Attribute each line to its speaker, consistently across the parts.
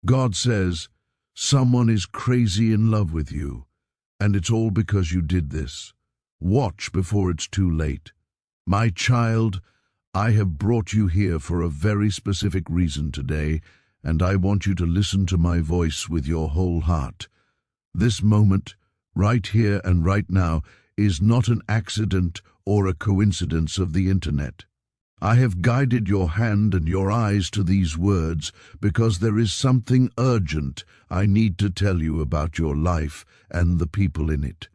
Speaker 1: God says, someone is crazy in love with you, and it's all because you did this. Watch before it's too late. My child, I have brought you here for a very specific reason today, and I want you to listen to my voice with your whole heart. This moment, right here and right now, is not an accident or a coincidence of the internet. I have guided your hand and your eyes to these words because there is something urgent I need to tell you about your life and the people in it.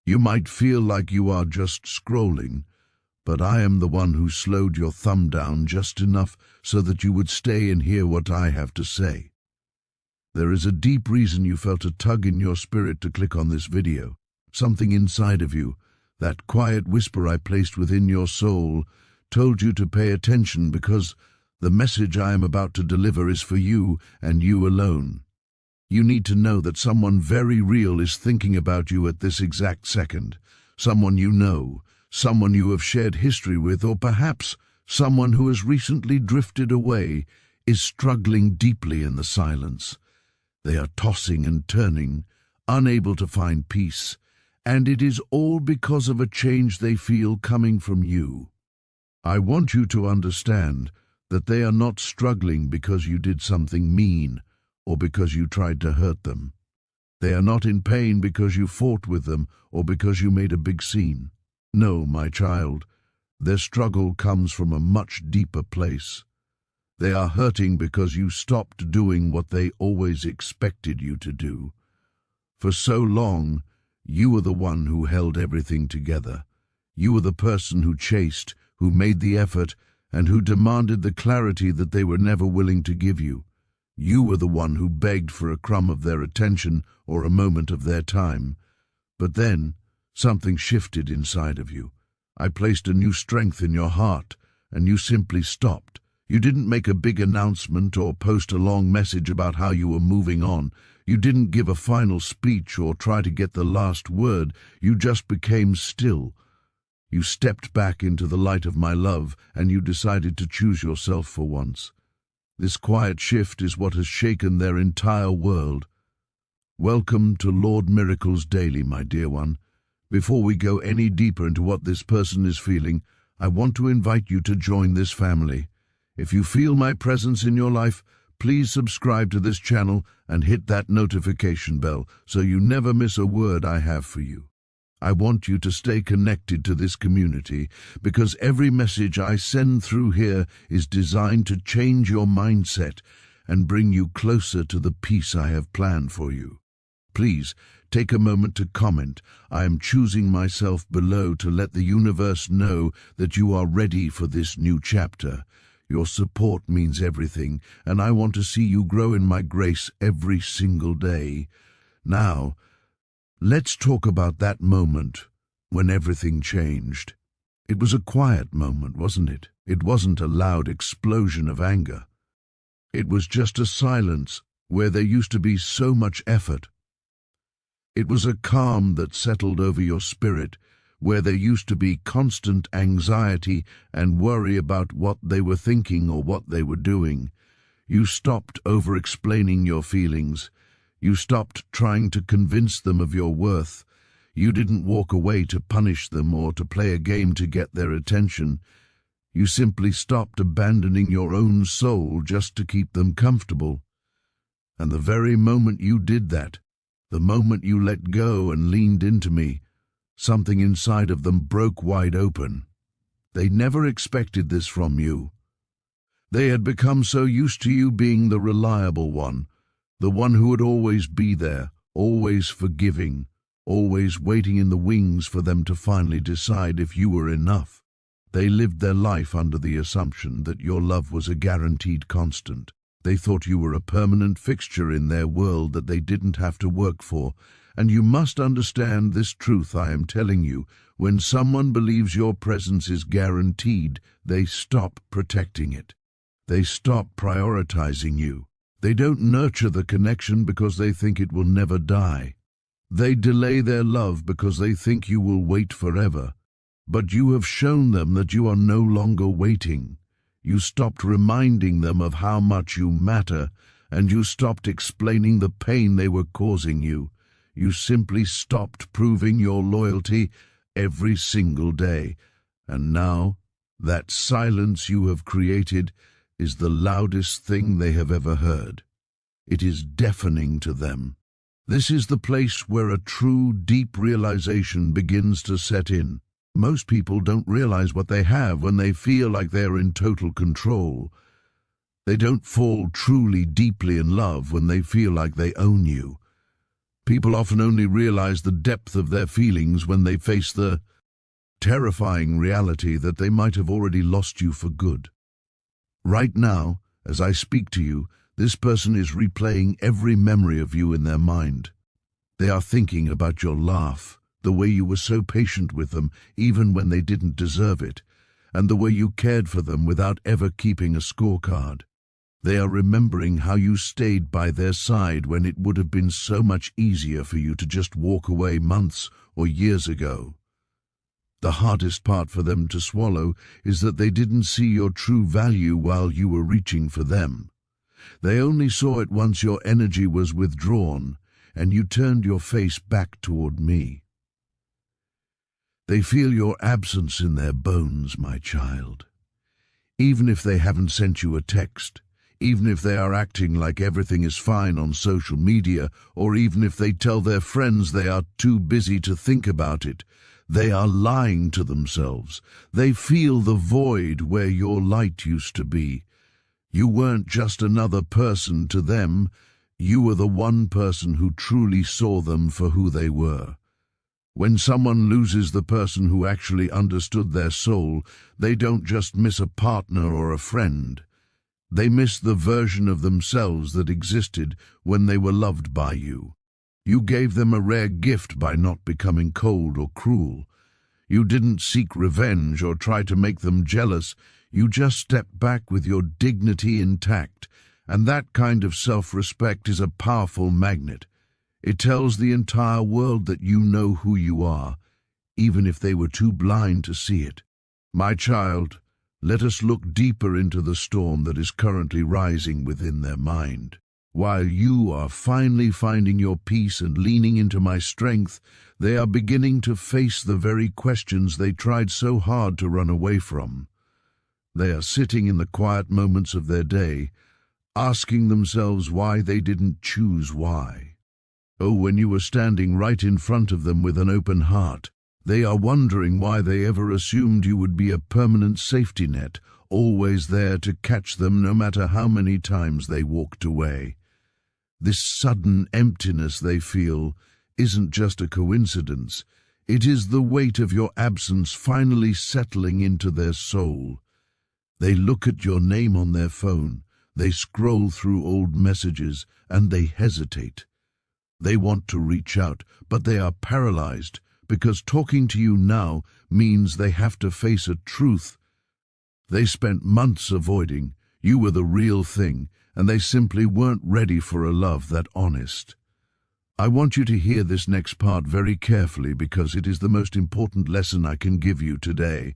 Speaker 1: You might feel like you are just scrolling, but I am the one who slowed your thumb down just enough so that you would stay and hear what I have to say. There is a deep reason you felt a tug in your spirit to click on this video. Something inside of you, that quiet whisper I placed within your soul, told you to pay attention because the message I am about to deliver is for you and you alone. You need to know that someone very real is thinking about you at this exact second. Someone you know, someone you have shared history with, or perhaps someone who has recently drifted away, is struggling deeply in the silence. They are tossing and turning, unable to find peace, and it is all because of a change they feel coming from you. I want you to understand that they are not struggling because you did something mean or because you tried to hurt them. They are not in pain because you fought with them or because you made a big scene. No, my child, their struggle comes from a much deeper place. They are hurting because you stopped doing what they always expected you to do. For so long, you were the one who held everything together. You were the person who chased, who made the effort, and who demanded the clarity that they were never willing to give you. You were the one who begged for a crumb of their attention or a moment of their time. But then, something shifted inside of you. I placed a new strength in your heart, and you simply stopped. You didn't make a big announcement or post a long message about how you were moving on. You didn't give a final speech or try to get the last word. You just became still. You stepped back into the light of my love, and you decided to choose yourself for once. This quiet shift is what has shaken their entire world. Welcome to Lord Miracles Daily, my dear one. Before we go any deeper into what this person is feeling, I want to invite you to join this family. If you feel my presence in your life, please subscribe to this channel and hit that notification bell so you never miss a word I have for you. I want you to stay connected to this community because every message I send through here is designed to change your mindset and bring you closer to the peace I have planned for you. Please take a moment to comment. I am choosing myself below to let the universe know that you are ready for this new chapter. Your support means everything, and I want to see you grow in my grace every single day. Now, let's talk about that moment when everything changed. It was a quiet moment, wasn't it? It wasn't a loud explosion of anger. It was just a silence where there used to be so much effort. It was a calm that settled over your spirit, where there used to be constant anxiety and worry about what they were thinking or what they were doing. You stopped over-explaining your feelings. You stopped trying to convince them of your worth. You didn't walk away to punish them or to play a game to get their attention. You simply stopped abandoning your own soul just to keep them comfortable. And the very moment you did that, the moment you let go and leaned into me, something inside of them broke wide open. They never expected this from you. They had become so used to you being the reliable one, the one who would always be there, always forgiving, always waiting in the wings for them to finally decide if you were enough. They lived their life under the assumption that your love was a guaranteed constant. They thought you were a permanent fixture in their world that they didn't have to work for. And you must understand this truth I am telling you. When someone believes your presence is guaranteed, they stop protecting it. They stop prioritizing you. They don't nurture the connection because they think it will never die. They delay their love because they think you will wait forever. But you have shown them that you are no longer waiting. You stopped reminding them of how much you matter, and you stopped explaining the pain they were causing you. You simply stopped proving your loyalty every single day. And now, that silence you have created is the loudest thing they have ever heard. It is deafening to them. This is the place where a true, deep realization begins to set in. Most people don't realize what they have when they feel like they're in total control. They don't fall truly deeply in love when they feel like they own you. People often only realize the depth of their feelings when they face the terrifying reality that they might have already lost you for good. Right now, as I speak to you, this person is replaying every memory of you in their mind. They are thinking about your laugh, the way you were so patient with them even when they didn't deserve it, and the way you cared for them without ever keeping a scorecard. They are remembering how you stayed by their side when it would have been so much easier for you to just walk away months or years ago. The hardest part for them to swallow is that they didn't see your true value while you were reaching for them. They only saw it once your energy was withdrawn and you turned your face back toward me. They feel your absence in their bones, my child. Even if they haven't sent you a text, even if they are acting like everything is fine on social media, or even if they tell their friends they are too busy to think about it, they are lying to themselves. They feel the void where your light used to be. You weren't just another person to them. You were the one person who truly saw them for who they were. When someone loses the person who actually understood their soul, they don't just miss a partner or a friend. They miss the version of themselves that existed when they were loved by you. You gave them a rare gift by not becoming cold or cruel. You didn't seek revenge or try to make them jealous. You just stepped back with your dignity intact, and that kind of self-respect is a powerful magnet. It tells the entire world that you know who you are, even if they were too blind to see it. My child, let us look deeper into the storm that is currently rising within their mind. While you are finally finding your peace and leaning into my strength, they are beginning to face the very questions they tried so hard to run away from. They are sitting in the quiet moments of their day, asking themselves why they didn't choose why. Oh, when you were standing right in front of them with an open heart, they are wondering why they ever assumed you would be a permanent safety net, always there to catch them no matter how many times they walked away. This sudden emptiness they feel isn't just a coincidence. It is the weight of your absence finally settling into their soul. They look at your name on their phone, they scroll through old messages, and they hesitate. They want to reach out, but they are paralyzed, because talking to you now means they have to face a truth they spent months avoiding. You were the real thing, and they simply weren't ready for a love that honest. I want you to hear this next part very carefully because it is the most important lesson I can give you today.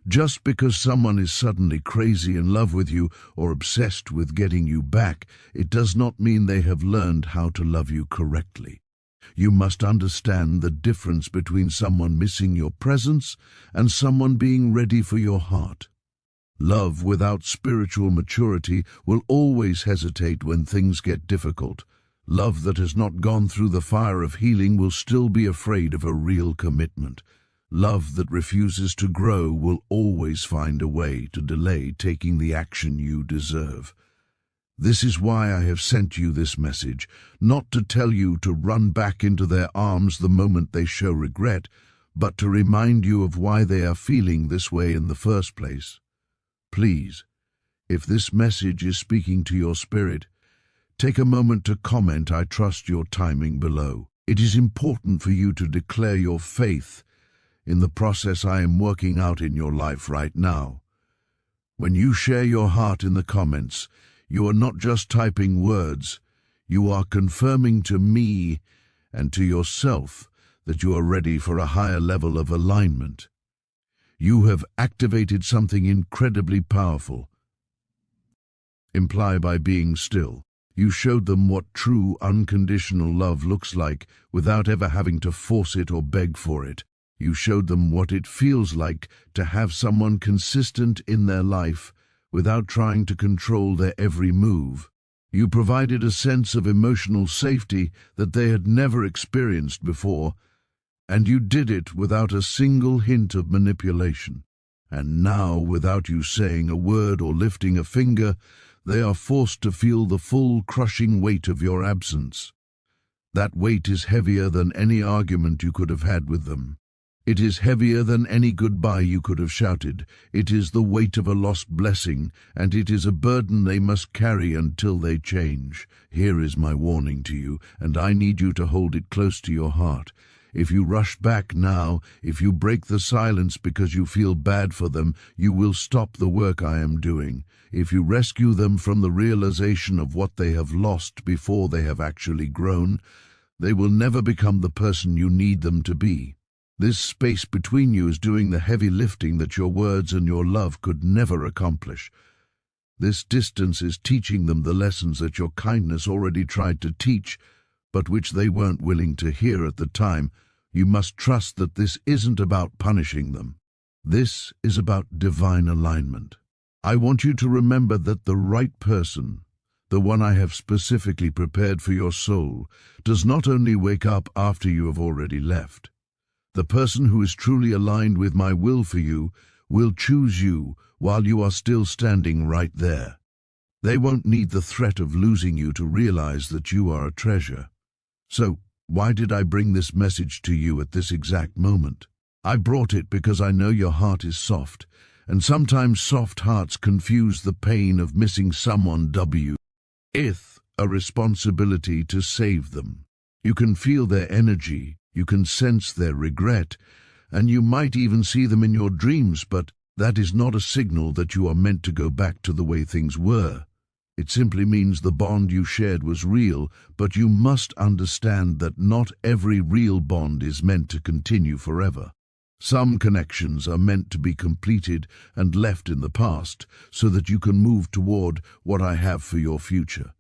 Speaker 1: Just because someone is suddenly crazy in love with you or obsessed with getting you back, it does not mean they have learned how to love you correctly. You must understand the difference between someone missing your presence and someone being ready for your heart. Love without spiritual maturity will always hesitate when things get difficult. Love that has not gone through the fire of healing will still be afraid of a real commitment. Love that refuses to grow will always find a way to delay taking the action you deserve. This is why I have sent you this message, not to tell you to run back into their arms the moment they show regret, but to remind you of why they are feeling this way in the first place. Please, if this message is speaking to your spirit, take a moment to comment "I trust your timing" below. It is important for you to declare your faith in the process I am working out in your life right now. When you share your heart in the comments, you are not just typing words, you are confirming to me and to yourself that you are ready for a higher level of alignment. You have activated something incredibly powerful. Imply by being still. You showed them what true unconditional love looks like without ever having to force it or beg for it. You showed them what it feels like to have someone consistent in their life without trying to control their every move. You provided a sense of emotional safety that they had never experienced before, and you did it without a single hint of manipulation. And now, without you saying a word or lifting a finger, they are forced to feel the full crushing weight of your absence. That weight is heavier than any argument you could have had with them. It is heavier than any goodbye you could have shouted. It is the weight of a lost blessing, and it is a burden they must carry until they change. Here is my warning to you, and I need you to hold it close to your heart. If you rush back now, if you break the silence because you feel bad for them, you will stop the work I am doing. If you rescue them from the realization of what they have lost before they have actually grown, they will never become the person you need them to be. This space between you is doing the heavy lifting that your words and your love could never accomplish. This distance is teaching them the lessons that your kindness already tried to teach, but which they weren't willing to hear at the time. You must trust that this isn't about punishing them. This is about divine alignment. I want you to remember that the right person, the one I have specifically prepared for your soul, does not only wake up after you have already left. The person who is truly aligned with my will for you will choose you while you are still standing right there. They won't need the threat of losing you to realize that you are a treasure. So, why did I bring this message to you at this exact moment? I brought it because I know your heart is soft, and sometimes soft hearts confuse the pain of missing someone with a responsibility to save them. You can feel their energy, you can sense their regret, and you might even see them in your dreams, but that is not a signal that you are meant to go back to the way things were. It simply means the bond you shared was real, but you must understand that not every real bond is meant to continue forever. Some connections are meant to be completed and left in the past so that you can move toward what I have for your future.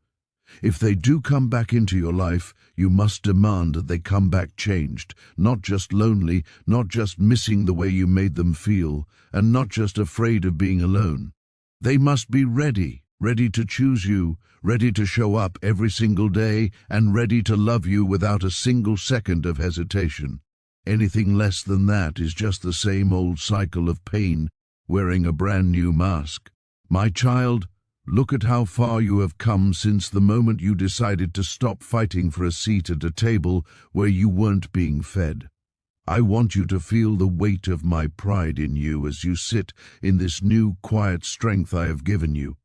Speaker 1: If they do come back into your life, you must demand that they come back changed, not just lonely, not just missing the way you made them feel, and not just afraid of being alone. They must be ready to choose you, ready to show up every single day, and ready to love you without a single second of hesitation. Anything less than that is just the same old cycle of pain, wearing a brand new mask. My child, look at how far you have come since the moment you decided to stop fighting for a seat at a table where you weren't being fed. I want you to feel the weight of my pride in you as you sit in this new quiet strength I have given you.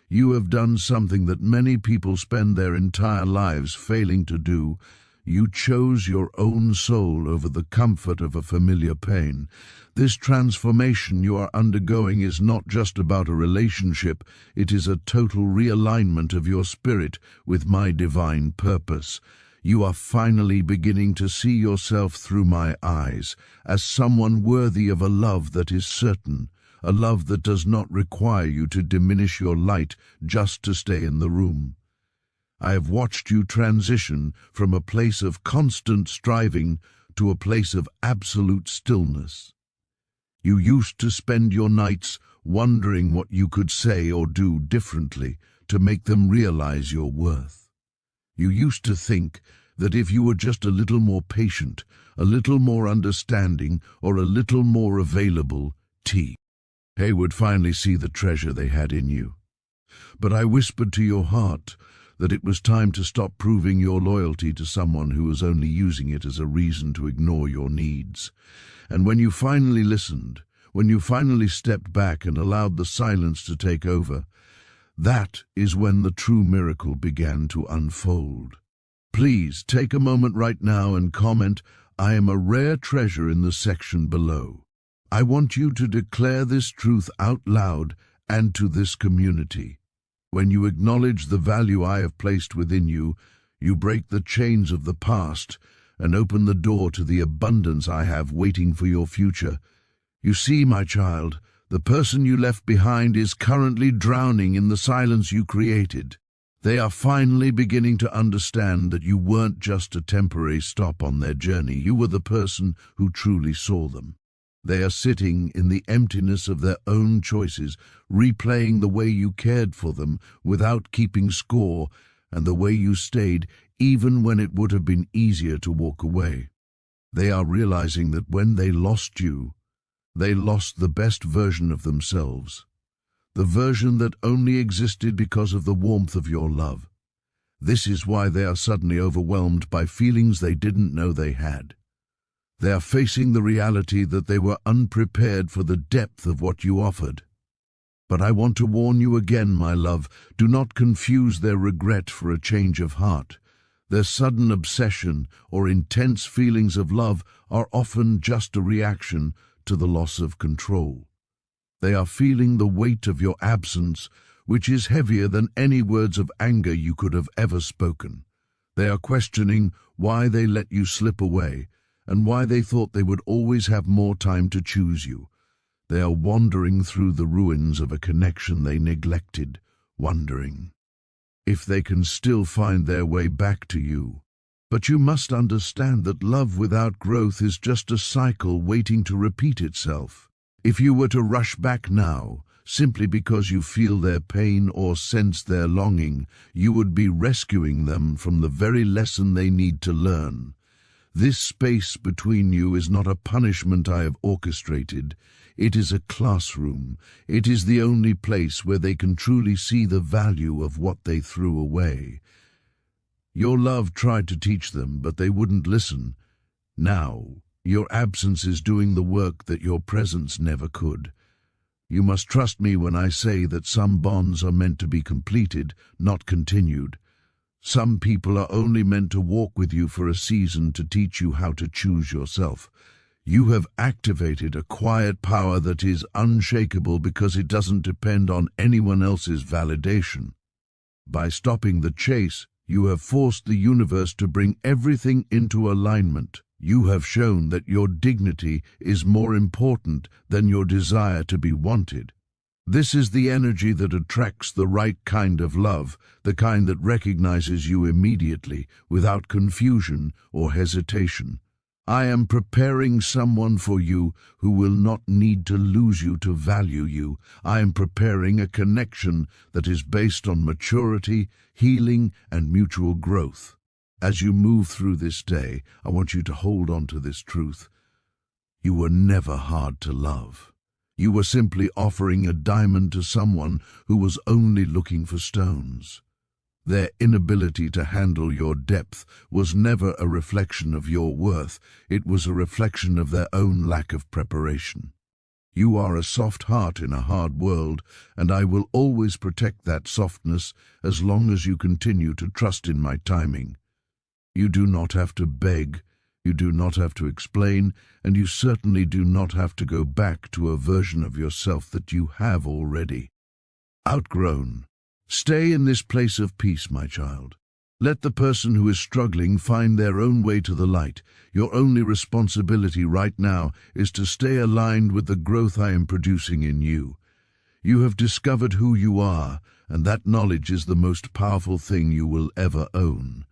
Speaker 1: You have done something that many people spend their entire lives failing to do. You chose your own soul over the comfort of a familiar pain. This transformation you are undergoing is not just about a relationship, it is a total realignment of your spirit with my divine purpose. You are finally beginning to see yourself through my eyes, as someone worthy of a love that is certain, a love that does not require you to diminish your light just to stay in the room. I have watched you transition from a place of constant striving to a place of absolute stillness. You used to spend your nights wondering what you could say or do differently to make them realize your worth. You used to think that if you were just a little more patient, a little more understanding, or a little more available, they would finally see the treasure they had in you. But I whispered to your heart that it was time to stop proving your loyalty to someone who was only using it as a reason to ignore your needs. And when you finally listened, when you finally stepped back and allowed the silence to take over, that is when the true miracle began to unfold. Please take a moment right now and comment, "I am a rare treasure," in the section below. I want you to declare this truth out loud and to this community. When you acknowledge the value I have placed within you, you break the chains of the past and open the door to the abundance I have waiting for your future. You see, my child, the person you left behind is currently drowning in the silence you created. They are finally beginning to understand that you weren't just a temporary stop on their journey. You were the person who truly saw them. They are sitting in the emptiness of their own choices, replaying the way you cared for them without keeping score and the way you stayed even when it would have been easier to walk away. They are realizing that when they lost you, they lost the best version of themselves, the version that only existed because of the warmth of your love. This is why they are suddenly overwhelmed by feelings they didn't know they had. They are facing the reality that they were unprepared for the depth of what you offered. But I want to warn you again, my love, do not confuse their regret for a change of heart. Their sudden obsession or intense feelings of love are often just a reaction to the loss of control. They are feeling the weight of your absence, which is heavier than any words of anger you could have ever spoken. They are questioning why they let you slip away, and why they thought they would always have more time to choose you. They are wandering through the ruins of a connection they neglected, wondering if they can still find their way back to you. But you must understand that love without growth is just a cycle waiting to repeat itself. If you were to rush back now, simply because you feel their pain or sense their longing, you would be rescuing them from the very lesson they need to learn. This space between you is not a punishment I have orchestrated. It is a classroom. It is the only place where they can truly see the value of what they threw away. Your love tried to teach them, but they wouldn't listen. Now, your absence is doing the work that your presence never could. You must trust me when I say that some bonds are meant to be completed, not continued. Some people are only meant to walk with you for a season to teach you how to choose yourself. You have activated a quiet power that is unshakable because it doesn't depend on anyone else's validation. By stopping the chase, you have forced the universe to bring everything into alignment. You have shown that your dignity is more important than your desire to be wanted. This is the energy that attracts the right kind of love, the kind that recognizes you immediately, without confusion or hesitation. I am preparing someone for you who will not need to lose you to value you. I am preparing a connection that is based on maturity, healing, and mutual growth. As you move through this day, I want you to hold on to this truth. You were never hard to love. You were simply offering a diamond to someone who was only looking for stones. Their inability to handle your depth was never a reflection of your worth. It was a reflection of their own lack of preparation. You are a soft heart in a hard world, and I will always protect that softness as long as you continue to trust in my timing. You do not have to beg. You do not have to explain, and you certainly do not have to go back to a version of yourself that you have already outgrown. Stay in this place of peace, my child. Let the person who is struggling find their own way to the light. Your only responsibility right now is to stay aligned with the growth I am producing in you. You have discovered who you are, and that knowledge is the most powerful thing you will ever own.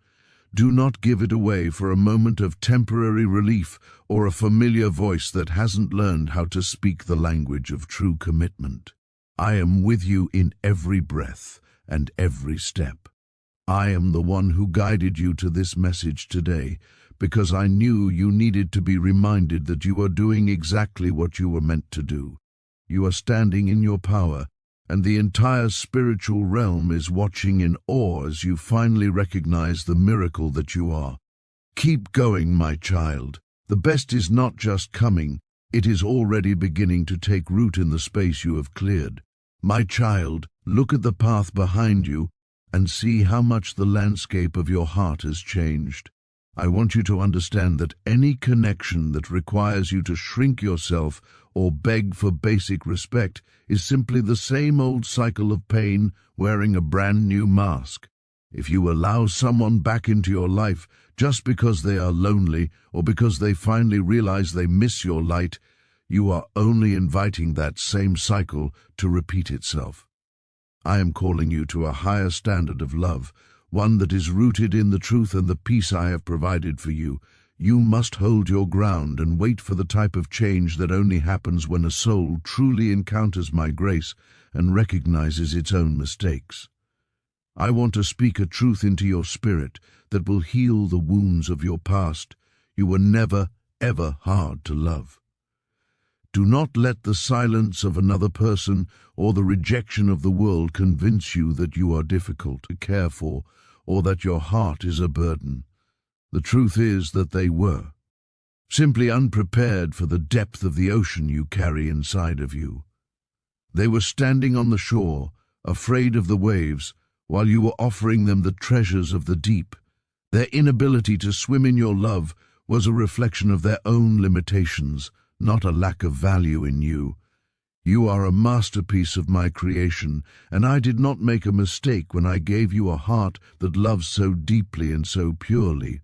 Speaker 1: Do not give it away for a moment of temporary relief or a familiar voice that hasn't learned how to speak the language of true commitment. I am with you in every breath and every step. I am the one who guided you to this message today because I knew you needed to be reminded that you are doing exactly what you were meant to do. You are standing in your power, and the entire spiritual realm is watching in awe as you finally recognize the miracle that you are. Keep going, my child. The best is not just coming, it is already beginning to take root in the space you have cleared. My child, look at the path behind you and see how much the landscape of your heart has changed. I want you to understand that any connection that requires you to shrink yourself or beg for basic respect is simply the same old cycle of pain wearing a brand new mask. If you allow someone back into your life just because they are lonely or because they finally realize they miss your light, you are only inviting that same cycle to repeat itself. I am calling you to a higher standard of love, one that is rooted in the truth and the peace I have provided for you. You must hold your ground and wait for the type of change that only happens when a soul truly encounters my grace and recognizes its own mistakes. I want to speak a truth into your spirit that will heal the wounds of your past. You were never, ever hard to love. Do not let the silence of another person or the rejection of the world convince you that you are difficult to care for or that your heart is a burden. The truth is that they were, simply unprepared for the depth of the ocean you carry inside of you. They were standing on the shore, afraid of the waves, while you were offering them the treasures of the deep. Their inability to swim in your love was a reflection of their own limitations, not a lack of value in you. You are a masterpiece of my creation, and I did not make a mistake when I gave you a heart that loves so deeply and so purely.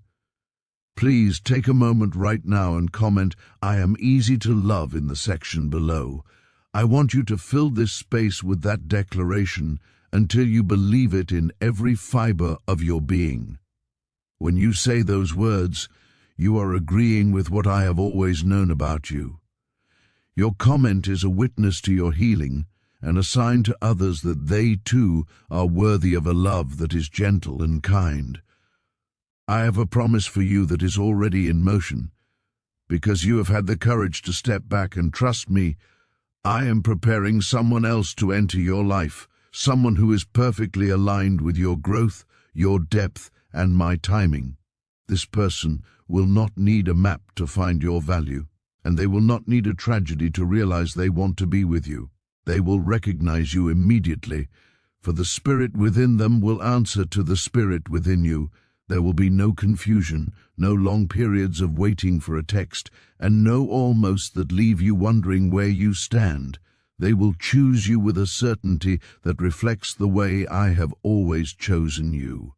Speaker 1: Please take a moment right now and comment, "I am easy to love," in the section below. I want you to fill this space with that declaration until you believe it in every fiber of your being. When you say those words, you are agreeing with what I have always known about you. Your comment is a witness to your healing and a sign to others that they too are worthy of a love that is gentle and kind. I have a promise for you that is already in motion. Because you have had the courage to step back and trust me, I am preparing someone else to enter your life, someone who is perfectly aligned with your growth, your depth, and my timing. This person will not need a map to find your value, and they will not need a tragedy to realize they want to be with you. They will recognize you immediately, for the spirit within them will answer to the spirit within you. There will be no confusion, no long periods of waiting for a text, and no almost that leave you wondering where you stand. They will choose you with a certainty that reflects the way I have always chosen you.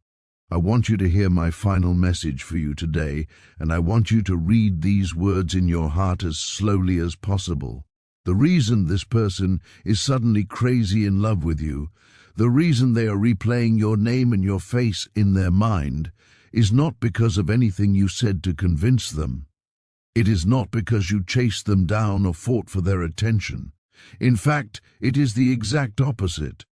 Speaker 1: I want you to hear my final message for you today, and I want you to read these words in your heart as slowly as possible. The reason this person is suddenly crazy in love with you, the reason they are replaying your name and your face in their mind, is not because of anything you said to convince them. It is not because you chased them down or fought for their attention. In fact, it is the exact opposite.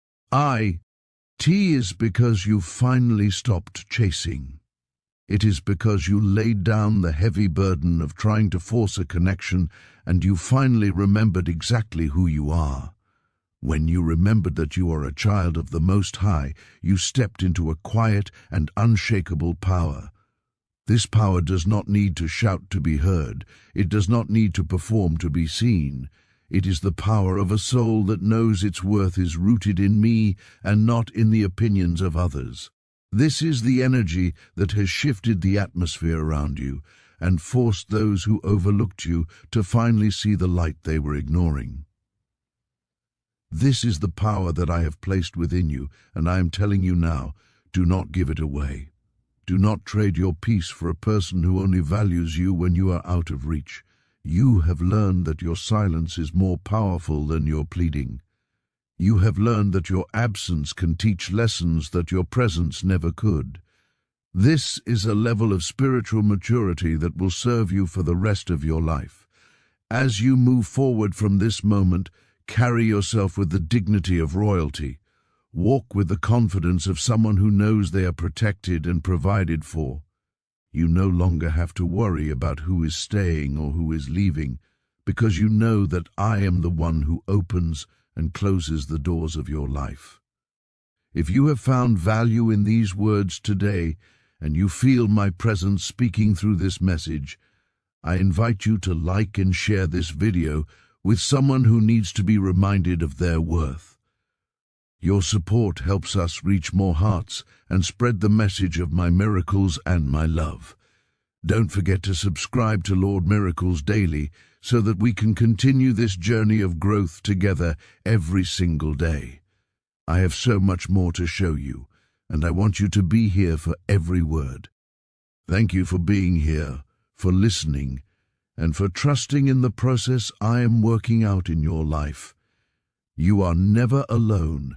Speaker 1: T is because you finally stopped chasing. It is because you laid down the heavy burden of trying to force a connection and you finally remembered exactly who you are. When you remembered that you are a child of the Most High, you stepped into a quiet and unshakable power. This power does not need to shout to be heard. It does not need to perform to be seen. It is the power of a soul that knows its worth is rooted in me and not in the opinions of others. This is the energy that has shifted the atmosphere around you and forced those who overlooked you to finally see the light they were ignoring. This is the power that I have placed within you, and I am telling you now, do not give it away. Do not trade your peace for a person who only values you when you are out of reach. You have learned that your silence is more powerful than your pleading. You have learned that your absence can teach lessons that your presence never could. This is a level of spiritual maturity that will serve you for the rest of your life. As you move forward from this moment, carry yourself with the dignity of royalty. Walk with the confidence of someone who knows they are protected and provided for. You no longer have to worry about who is staying or who is leaving, because you know that I am the one who opens and closes the doors of your life. If you have found value in these words today, and you feel my presence speaking through this message, I invite you to like and share this video with someone who needs to be reminded of their worth. Your support helps us reach more hearts and spread the message of my miracles and my love. Don't forget to subscribe to Lord Miracles Daily so that we can continue this journey of growth together every single day. I have so much more to show you, and I want you to be here for every word. Thank you for being here, for listening, and for trusting in the process I am working out in your life. You are never alone,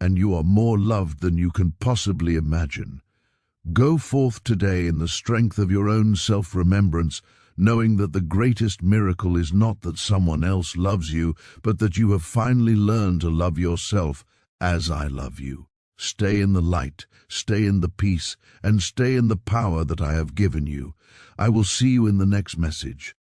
Speaker 1: and you are more loved than you can possibly imagine. Go forth today in the strength of your own self-remembrance, knowing that the greatest miracle is not that someone else loves you, but that you have finally learned to love yourself as I love you. Stay in the light, stay in the peace, and stay in the power that I have given you. I will see you in the next message.